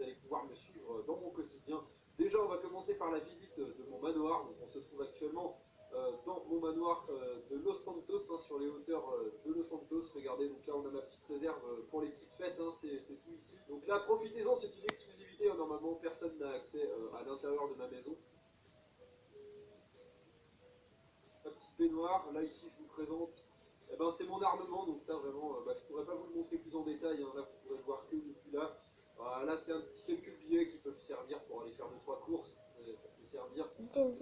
vous allez pouvoir me suivre dans mon quotidien. Déjà, on va commencer par la visite de mon manoir. Donc, on se trouve actuellement dans mon manoir de Los Santos, hein, sur les hauteurs de Los Santos. Regardez, donc là, on a ma petite réserve pour les petites fêtes, hein, c'est tout ici. Donc là, profitez-en, c'est une exclusivité. Hein, normalement, personne n'a accès à l'intérieur de ma maison. Ma petite baignoire, là, ici, je vous présente. Eh ben, c'est mon armement, donc ça vraiment, je ne pourrais pas vous le montrer plus en détail, hein, là vous pourrez le voir que depuis là. Là c'est un petit quelques billets qui peuvent servir pour aller faire 2-3 courses, ça peut servir. Désolé,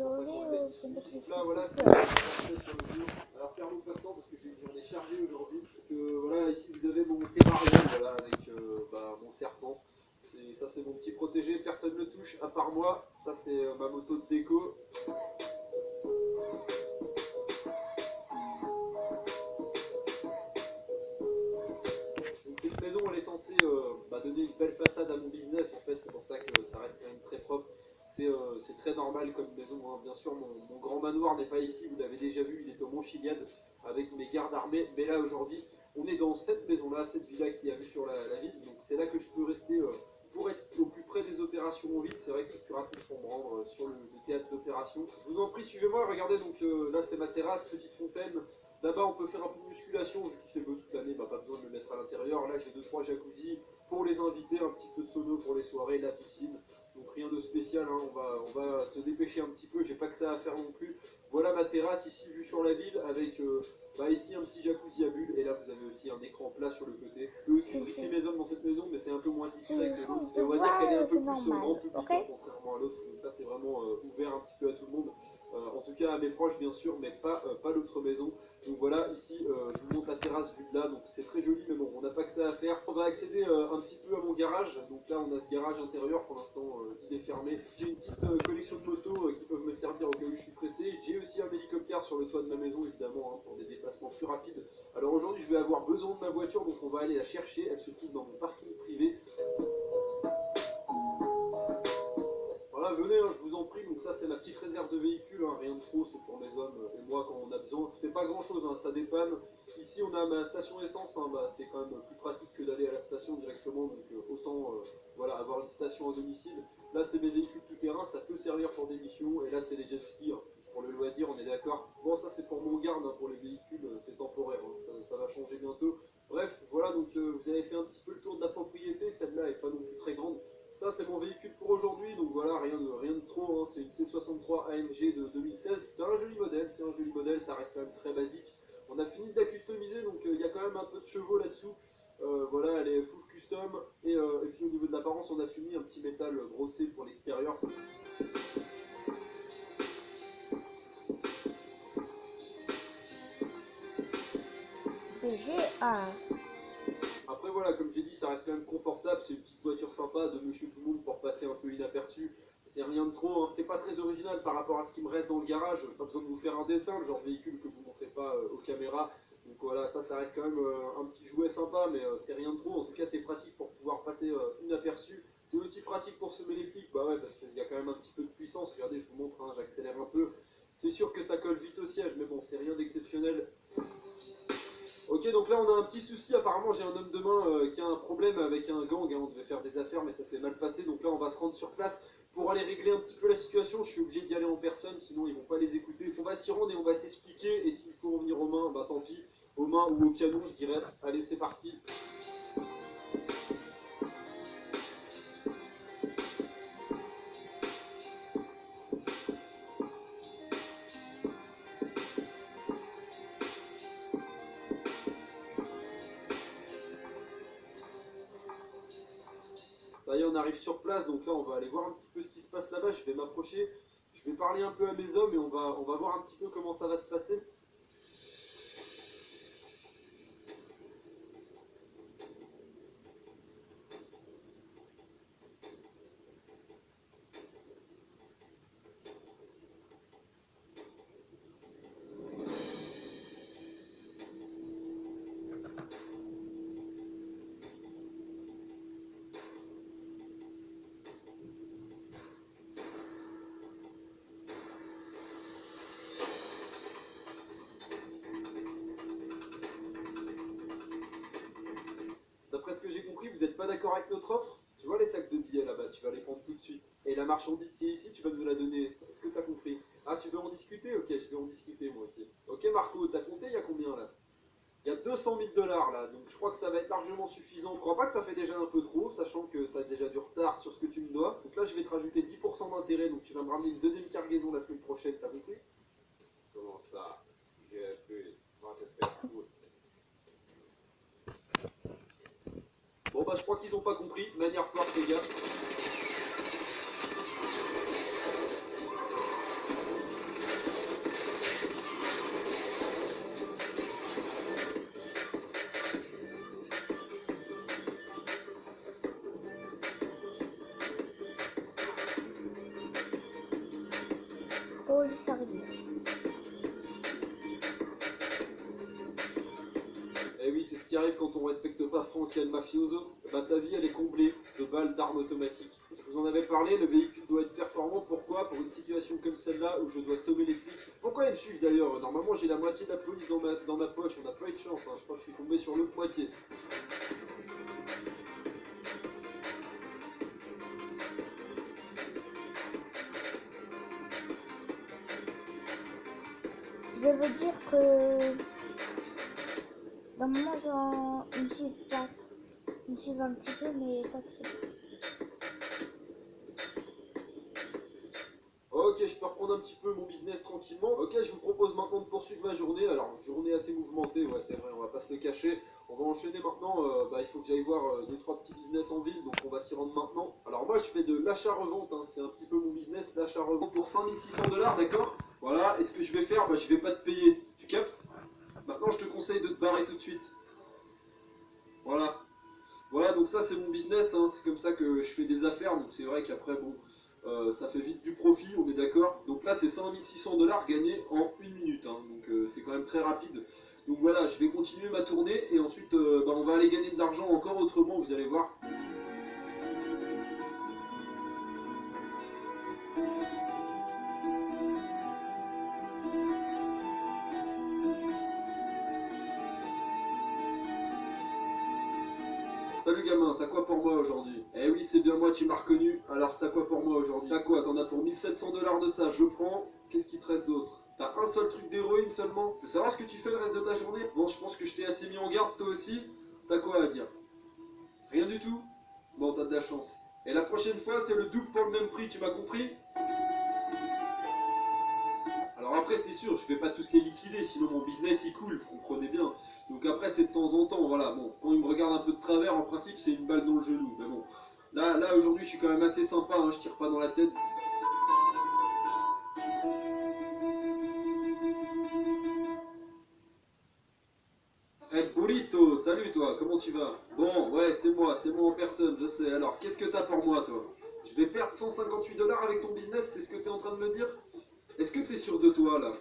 je ne Donc là voilà, c'est sur le jeu. Alors ferme pas temps parce que j'en ai chargé aujourd'hui. Voilà, ici vous avez mon terrarium, voilà, avec mon serpent. Ça c'est mon petit protégé, personne ne le touche à part moi. Ça c'est ma moto de déco. Cette maison elle est censée donner une belle façade à mon business en fait, c'est pour ça que ça reste quand même très propre. C'est très normal comme maison, hein. Bien sûr mon grand manoir n'est pas ici, vous l'avez déjà vu, il est au Mont Chiliad avec mes gardes armés, mais là aujourd'hui on est dans cette maison là, cette villa qui a vue sur la ville, donc c'est là que je peux rester pour être au plus près des opérations en ville. C'est vrai que c'est plus rapide pour me rendre sur le théâtre d'opération. Je vous en prie, suivez-moi, regardez, donc là c'est ma terrasse, petite fontaine. Là-bas, on peut faire un peu de musculation, vu qu'il fait beau toute l'année, pas besoin de le mettre à l'intérieur. Là, j'ai 2-3 jacuzzi pour les invités, un petit peu de sono pour les soirées, la piscine. Donc rien de spécial, hein. On va se dépêcher un petit peu, j'ai pas que ça à faire non plus. Voilà ma terrasse ici, vue sur la ville, avec ici un petit jacuzzi à bulles, et là vous avez aussi un écran plat sur le côté. Je peux aussi briefer mes hommes dans cette maison, mais c'est un peu moins discret que l'autre. Et on va dire qu'elle est un peu plus grand public, hein, contrairement à l'autre. Donc là, c'est vraiment ouvert un petit peu à tout le monde. En tout cas à mes proches bien sûr, mais pas l'autre maison. Donc voilà, ici je vous montre la terrasse vue de là, donc c'est très joli, mais bon, on n'a pas que ça à faire. On va accéder un petit peu à mon garage, donc là on a ce garage intérieur, pour l'instant il est fermé. J'ai une petite collection de motos qui peuvent me servir au cas où je suis pressé. J'ai aussi un hélicoptère sur le toit de ma maison évidemment, hein, pour des déplacements plus rapides. Alors aujourd'hui je vais avoir besoin de ma voiture, donc on va aller la chercher, elle se trouve dans mon parking privé. Voilà, venez, hein, je vous en prie. Donc ça c'est ma petite réserve de véhicules, hein, rien de trop, c'est pour mes hommes et moi quand on a besoin. C'est pas grand chose, hein, ça dépanne. Ici on a ma station essence, hein, c'est quand même plus pratique que d'aller à la station directement, donc autant avoir une station à domicile. Là c'est mes véhicules tout terrain, ça peut servir pour des missions, et là c'est les jet skis, hein, pour le loisir, on est d'accord. Bon, ça c'est pour mon garde, hein, pour les véhicules, c'est temporaire, hein, ça va changer bientôt. Bref, voilà, donc vous avez fait un petit peu le tour de la propriété, celle-là est pas non plus très grande. Ça c'est mon véhicule pour aujourd'hui, donc voilà, rien de trop, hein. C'est une C63 AMG de 2016, c'est un joli modèle, ça reste quand même très basique. On a fini de la customiser, donc il y a quand même un peu de chevaux là-dessous. Voilà, elle est full custom, et puis au niveau de l'apparence, on a fini un petit métal brossé pour l'extérieur. Après voilà, comme j'ai dit, ça reste quand même confortable, c'est une petite voiture sympa de monsieur tout le monde pour passer un peu inaperçu. C'est rien de trop, hein. C'est pas très original par rapport à ce qui me reste dans le garage, pas besoin de vous faire un dessin, le genre de véhicule que vous ne montrez pas aux caméras. Donc voilà, ça reste quand même un petit jouet sympa, mais c'est rien de trop. En tout cas, c'est pratique pour pouvoir passer inaperçu. C'est aussi pratique pour semer les flics, bah ouais, parce qu'il y a quand même un petit peu de puissance. Regardez, je vous montre, hein, j'accélère un peu. C'est sûr que ça colle vite au siège, mais bon, c'est rien d'exceptionnel. Ok, donc là on a un petit souci, apparemment j'ai un homme de main qui a un problème avec un gang, hein. On devait faire des affaires mais ça s'est mal passé, donc là on va se rendre sur place pour aller régler un petit peu la situation. Je suis obligé d'y aller en personne, sinon ils vont pas les écouter. On va s'y rendre et on va s'expliquer, et s'il faut revenir aux mains, bah tant pis, aux mains ou au canon je dirais. Allez, c'est parti. Ça y est, on arrive sur place, donc là on va aller voir un petit peu ce qui se passe là-bas. Je vais m'approcher, je vais parler un peu à mes hommes et on va voir un petit peu comment ça va se passer. D'après ce que j'ai compris, vous n'êtes pas d'accord avec notre offre? Tu vois les sacs de billets là-bas? la marchandise qui est ici, tu vas nous la donner. Est-ce que tu as compris? Ah, tu veux en discuter? Ok, je vais en discuter moi aussi. Ok Marco, t'as compté, il y a combien là? Il y a 200 000 dollars là, donc je crois que ça va être largement suffisant. Je crois pas que ça fait déjà un peu trop, sachant que tu as déjà du retard sur ce que tu me dois. Donc là, je vais te rajouter 10% d'intérêt, donc tu vas me ramener une deuxième cargaison la semaine prochaine, t'as compris? Comment ça? J'ai plus. On va te faire foutre. Bon bah je crois qu'ils ont pas compris, de manière forte les gars. Police arrive. Eh oui, c'est ce qui arrive quand on respecte pas Franck El Mafioso. Bah ta vie elle est comblée de balles d'armes automatiques. Je vous en avais parlé, le véhicule doit être performant. Pourquoi? Pour une situation comme celle-là où je dois sommer les flics. Pourquoi ils me suivent d'ailleurs? Normalement j'ai la moitié de la police dans ma poche, on n'a pas eu de chance, hein. Je crois que je suis tombé sur l'autre moitié. Je veux dire que normalement ils me suivent pas. Ils me suivent un petit peu mais pas trop. Ok, je peux reprendre un petit peu mon business tranquillement. Ok, je vous propose maintenant de poursuivre ma journée. Alors, journée assez mouvementée, ouais, c'est vrai, on va pas se le cacher. On va enchaîner maintenant. Il faut que j'aille voir 2-3 petits business en ville, donc on va s'y rendre maintenant. Alors, moi, je fais de l'achat-revente, hein, c'est un petit peu mon business, l'achat-revente pour 5600 dollars, d'accord? Voilà, et ce que je vais faire, je vais pas te payer. Tu captes? Maintenant, je te conseille de te barrer tout de suite. Voilà. Voilà, donc ça, c'est mon business, hein, c'est comme ça que je fais des affaires, donc c'est vrai qu'après, bon. Ça fait vite du profit, on est d'accord. Donc là, c'est 5600 dollars gagnés en une minute, hein. Donc c'est quand même très rapide. Donc voilà, je vais continuer ma tournée et ensuite on va aller gagner de l'argent encore autrement, vous allez voir. Salut gamin, t'as quoi pour moi aujourd'hui? Eh oui, c'est bien moi, tu m'as reconnu. Alors t'as quoi pour moi aujourd'hui? T'as quoi? T'en as pour 1700 dollars de ça, je prends. Qu'est-ce qui te reste d'autre? T'as un seul truc d'héroïne seulement? Tu veux savoir ce que tu fais le reste de ta journée? Bon, je pense que je t'ai assez mis en garde, toi aussi. T'as quoi à dire? Rien du tout? Bon, t'as de la chance. Et la prochaine fois, c'est le double pour le même prix, tu m'as compris? Alors après, c'est sûr, je vais pas tous les liquider, sinon mon business il coule, vous comprenez bien. Donc après, c'est de temps en temps, voilà. Bon, quand ils me regardent un peu de travers, en principe, c'est une balle dans le genou. Mais bon, là aujourd'hui, je suis quand même assez sympa, hein, je tire pas dans la tête. Eh Burrito, salut toi, comment tu vas? Bon, ouais, c'est moi en personne, je sais. Alors, qu'est-ce que t'as pour moi, toi? Je vais perdre 158 dollars avec ton business, c'est ce que t'es en train de me dire? Est-ce que t'es sûr de toi, là?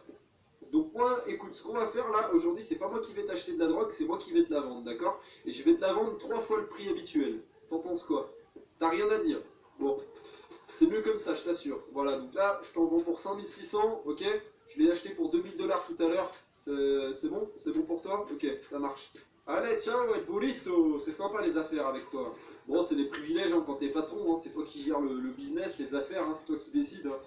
Donc moi, écoute, ce qu'on va faire là, aujourd'hui, c'est pas moi qui vais t'acheter de la drogue, c'est moi qui vais te la vendre, d'accord? Et je vais te la vendre 3 fois le prix habituel. T'en penses quoi? T'as rien à dire? Bon, c'est mieux comme ça, je t'assure. Voilà, donc là, je t'en vends pour 5600, ok? Je l'ai acheté pour 2000 dollars tout à l'heure. C'est bon? C'est bon pour toi? Ok, ça marche. Allez, ciao, El Burrito! C'est sympa les affaires avec toi. Bon, c'est des privilèges hein, quand t'es patron, hein, c'est toi qui gères le business, les affaires, hein, c'est toi qui décides. Hein.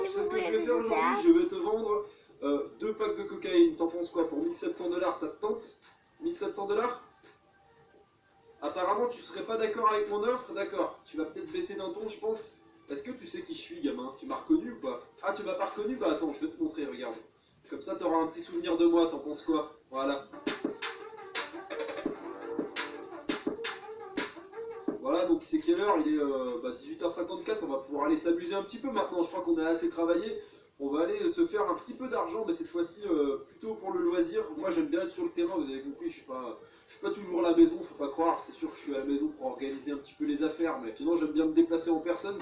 Si C'est vous ce que je voulez vais faire visiter aujourd'hui, je vais te vendre 2 packs de cocaïne. T'en penses quoi? Pour 1700 dollars, ça te tente? 1700 dollars? Apparemment, tu serais pas d'accord avec mon offre, d'accord. Tu vas peut-être baisser d'un ton, je pense. Est-ce que tu sais qui je suis, gamin? Tu m'as reconnu ou pas? Ah, tu m'as pas reconnu? Bah attends, je vais te montrer, regarde. Comme ça, t'auras un petit souvenir de moi, t'en penses quoi? Voilà. Voilà, donc c'est quelle heure? Il est 18h54, on va pouvoir aller s'amuser un petit peu maintenant. Je crois qu'on a assez travaillé. On va aller se faire un petit peu d'argent, mais cette fois-ci plutôt pour le loisir. Moi j'aime bien être sur le terrain, vous avez compris, je suis pas toujours à la maison, faut pas croire. C'est sûr que je suis à la maison pour organiser un petit peu les affaires, mais sinon j'aime bien me déplacer en personne.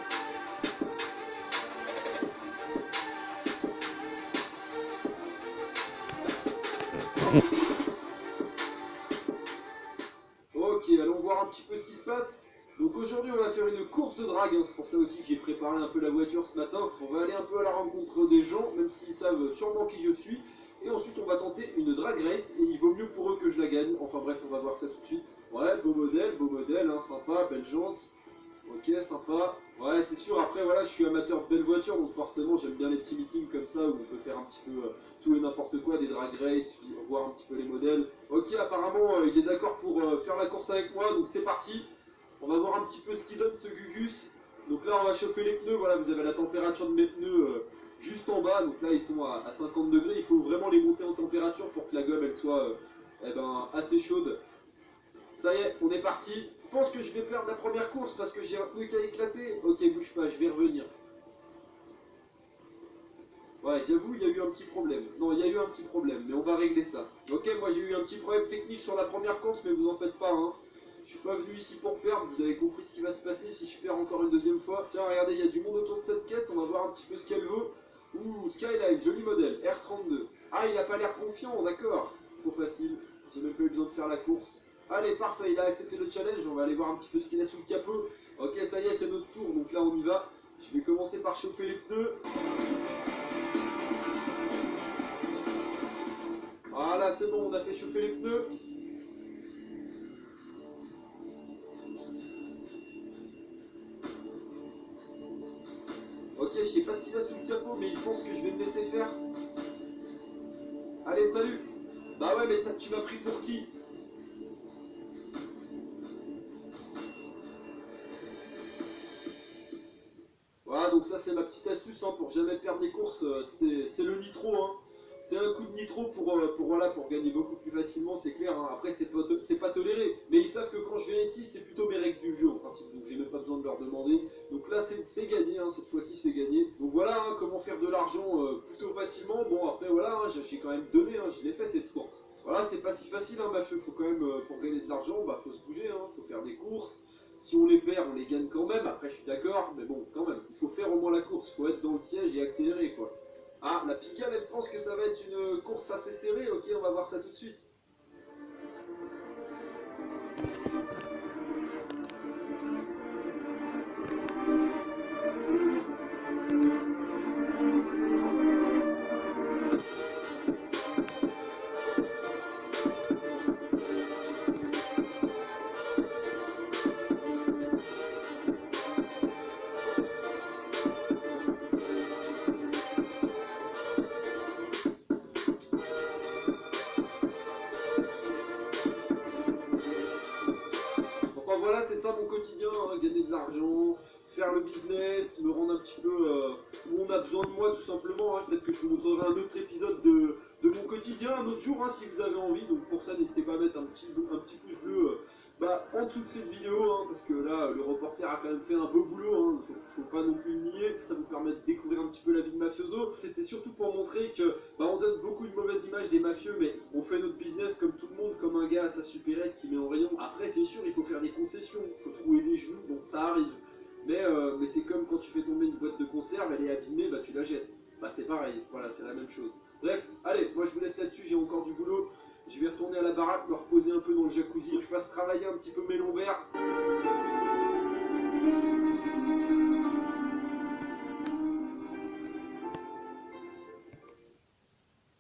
Ok, allons voir un petit peu ce qui se passe. Donc aujourd'hui on va faire une course de drague, hein. C'est pour ça aussi que j'ai préparé un peu la voiture ce matin. On va aller un peu à la rencontre des gens, même s'ils savent sûrement qui je suis. Et ensuite on va tenter une drag race et il vaut mieux pour eux que je la gagne. Enfin bref, on va voir ça tout de suite. Ouais, beau modèle, hein, sympa, belle jante. Ok, sympa. Ouais, c'est sûr, après voilà, je suis amateur de belles voitures, donc forcément j'aime bien les petits meetings comme ça où on peut faire un petit peu tout et n'importe quoi, des drag race, puis voir un petit peu les modèles. Ok, apparemment il est d'accord pour faire la course avec moi, donc c'est parti. On va voir un petit peu ce qu'il donne ce Gugus. Donc là on va chauffer les pneus, voilà, vous avez la température de mes pneus juste en bas, donc là ils sont à 50 degrés, il faut vraiment les monter en température pour que la gomme elle soit eh ben, assez chaude. Ça y est, on est parti. Je pense que je vais perdre la première course parce que j'ai un pneu qui a éclaté. Ok, bouge pas, je vais revenir. Ouais, j'avoue, il y a eu un petit problème. Non, il y a eu un petit problème, mais on va régler ça. Ok, moi j'ai eu un petit problème technique sur la première course, mais vous en faites pas, hein. Je suis pas venu ici pour perdre, vous avez compris ce qui va se passer si je perds encore une deuxième fois. Tiens, regardez, il y a du monde autour de cette caisse, on va voir un petit peu ce qu'elle vaut. Ouh, Skyline, joli modèle, R32. Ah, il a pas l'air confiant, d'accord. Trop facile, j'ai même pas eu besoin de faire la course. Allez, parfait, il a accepté le challenge, on va aller voir un petit peu ce qu'il a sous le capot. Ok, ça y est, c'est notre tour, donc là on y va. Je vais commencer par chauffer les pneus. Voilà, c'est bon, on a fait chauffer les pneus. Ok, je sais pas ce qu'il a sous le capot, mais il pense que je vais me laisser faire. Allez, salut. Bah ouais, mais tu m'as pris pour qui? Voilà, donc ça c'est ma petite astuce hein, pour jamais perdre des courses, c'est le nitro. Hein. C'est un coup de nitro voilà, pour gagner beaucoup plus facilement, c'est clair. Hein. Après, c'est pas toléré. Mais ils savent que quand je viens ici, c'est plutôt mes règles du jeu en principe. Donc j'ai même pas besoin de leur demander. Donc là, c'est gagné. Hein. Cette fois-ci, c'est gagné. Donc voilà, hein, comment faire de l'argent plutôt facilement. Bon, après, voilà, hein, j'ai quand même donné. Hein, je l'ai fait cette course. Voilà, c'est pas si facile, hein, mafieux. Faut quand même, pour gagner de l'argent, bah, faut se bouger. Hein. Faut faire des courses. Si on les perd, on les gagne quand même. Après, je suis d'accord. Mais bon, quand même, il faut faire au moins la course. Faut être dans le siège et accélérer, quoi. Ah, la Picale, elle pense que ça va être une course assez serrée. Ok, on va voir ça tout de suite. Enfin voilà, c'est ça mon quotidien, hein, gagner de l'argent, faire le business, me rendre un petit peu où on a besoin de moi tout simplement. Hein. Peut-être que je vous montrerai un autre épisode de mon quotidien un autre jour hein, si vous avez envie. Donc pour ça, n'hésitez pas à mettre un petit pouce bleu en dessous de cette vidéo, hein, parce que là, le reporter a quand même fait un beau boulot. Hein, faut pas non plus le nier. Ça vous permet de découvrir un petit peu la vie de mafioso. C'était surtout pour montrer que on donne beaucoup de mauvaises images des mafieux, mais on fait notre business comme tout le monde, comme un gars à sa supérette qui met en rayon. Après, c'est sûr, il faut faire des concessions, il faut trouver des genoux, donc ça arrive. Mais c'est comme quand tu fais tomber une boîte de conserve, elle est abîmée, bah tu la jettes. Bah c'est pareil, voilà, c'est la même chose. Bref, allez, moi je vous laisse là-dessus, j'ai encore du boulot. Je vais retourner à la baraque, me reposer un peu dans le jacuzzi, je fasse travailler un petit peu mes lombaires.